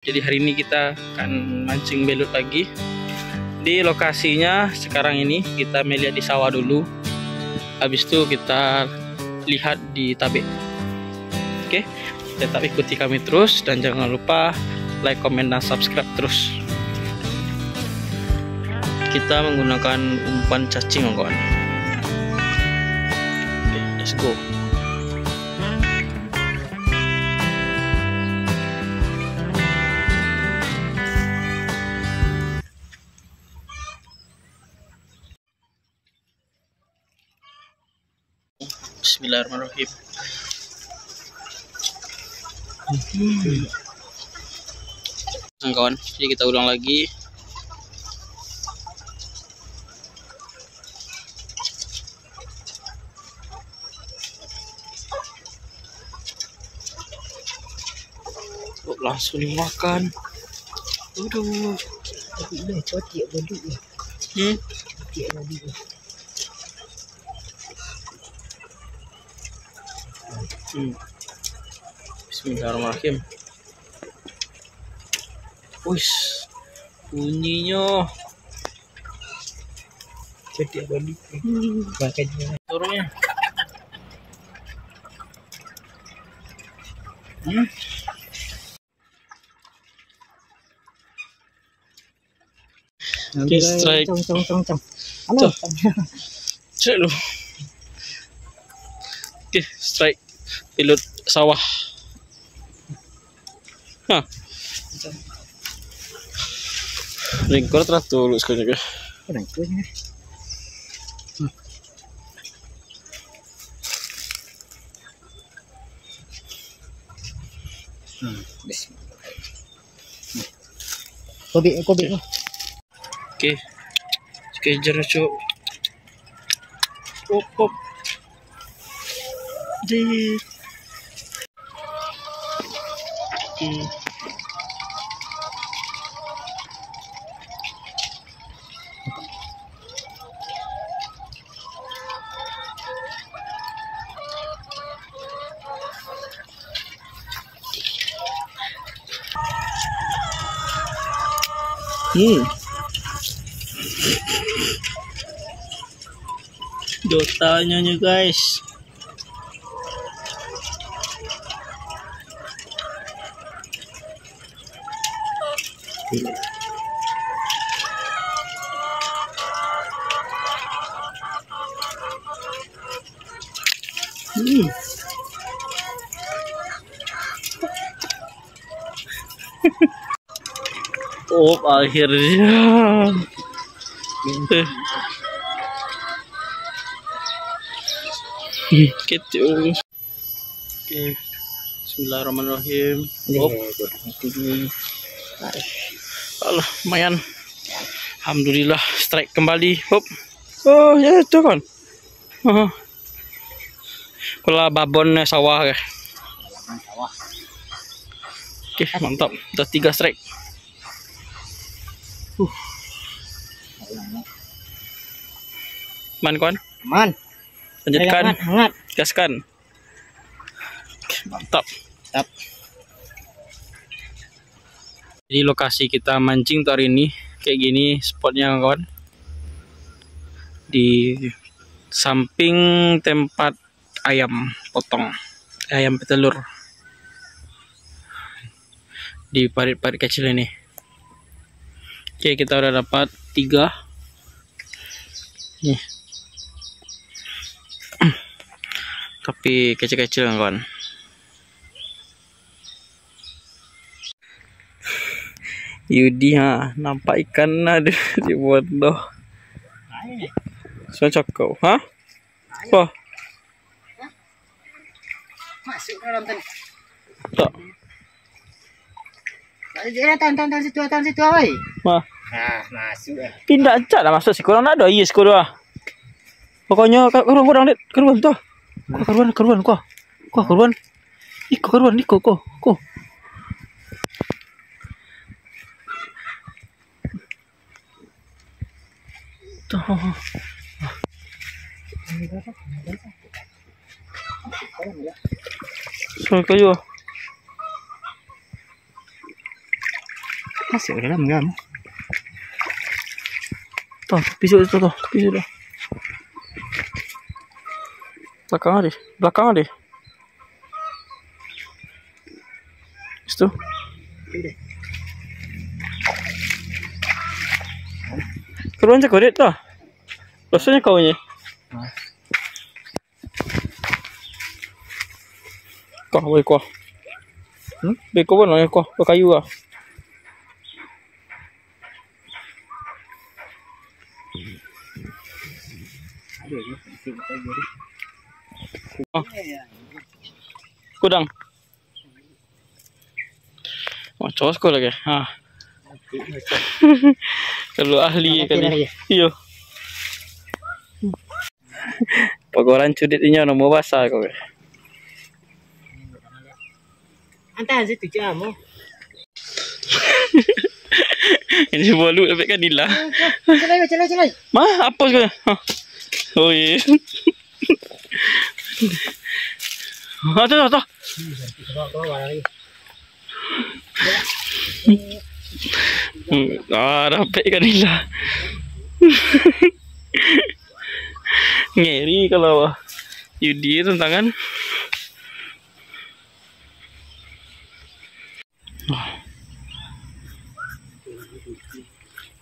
Jadi hari ini kita akan mancing belut lagi. Di lokasinya sekarang ini kita melihat di sawah dulu. Habis itu kita lihat di tabek. Oke, tetap ikuti kami terus dan jangan lupa like, comment, dan subscribe terus. Kita menggunakan umpan cacing, kawan. Oke, let's go. Bismillahirrahmanirrahim. Kawan, jadi kita ulang lagi. Oh, langsung dimakan. Aduh. Ini cotik belut ni. Cotik belut ni. Bismillahirrahmanirrahim. Wih, bunyinya. Cotik belut ni. Makan je. Turunnya. Oke, strike. Cong. Halo. Strike lu. Oke, strike belut sawah. Nah, ringkor teratur sekali ke. Kurang tu ni. Kobik. Oke, kejar cuk. Pop. Di. Dotanya nih guys. Oh, akhirnya. Gitu. Oke. Bismillahirrahmanirrahim. Allah, lumayan. Alhamdulillah, strike kembali. Hop. Oh, ya itu kan. Kula babon sawah ya. Oke, mantap. Udah 3 strike. Man kawan. Man. Lanjutkan. Hangat. Gaskan. Oke, mantap. Mantap. Jadi lokasi kita mancing hari ini kayak gini spotnya kawan. Di samping tempat ayam potong, ayam petelur. Di parit-parit kecil ini. Oke, kita udah dapat 3. Nih. Tapi kecil-kecil kawan. Yudi nampak ikan ada di bodoh. Cocok kau, Wah. Masuk dalam tadi. Tak. Tonton situ awai. Mah. Masuk dah. Pindah aja lah masuk si kurang ada yes kurang. Pokoknya kurang lihat keruan tuh. Keruan kau. Iko. Tuh. So kayo. Masuk ke dalam gam. Tuh, pisau itu tuh, pisau dah. Belakang deh. Itu. Keruan cakap dek dah. Rasanya kau ni. Kau boleh kau. Boleh kau mana kau? Kayu ah. Kudang. Cos kau lagi. Kalau ahli kan ni. Iyo. Pagoran cudit ini nama basah kau. Antah situ jam. Ini bolu dapat kan nila. Celai. Mah apa sekarang? Oh iya. Tuh. Dapat kan nila. Ngeri kalau Yudi tantangan.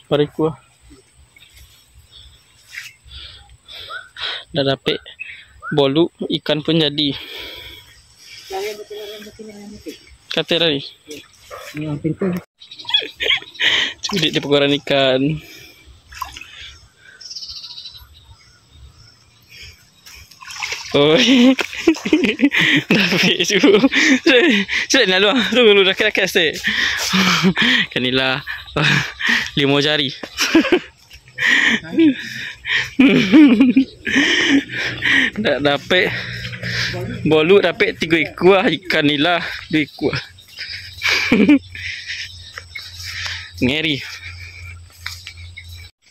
Bariku. Dah dapat bolu, ikan pun jadi. Kata tadi. Cudit di pegoran ikan. Oh, dapat juga. Sudah nak luang. Tunggu dah kira sih. Kanilah 5 jari. Dah dapat bolu, dapat 3 ekor ikan nila 2 ekor. Ngeri.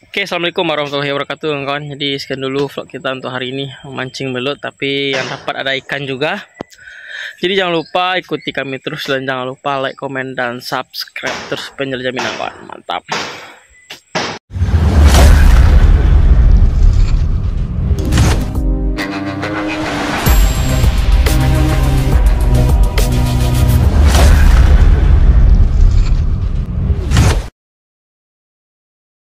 Oke, assalamualaikum warahmatullahi wabarakatuh kawan. Jadi sekian dulu vlog kita untuk hari ini, memancing belut tapi yang dapat ada ikan juga. Jadi jangan lupa ikuti kami terus dan jangan lupa like, komen dan subscribe terus penjelajahan kawan. Mantap.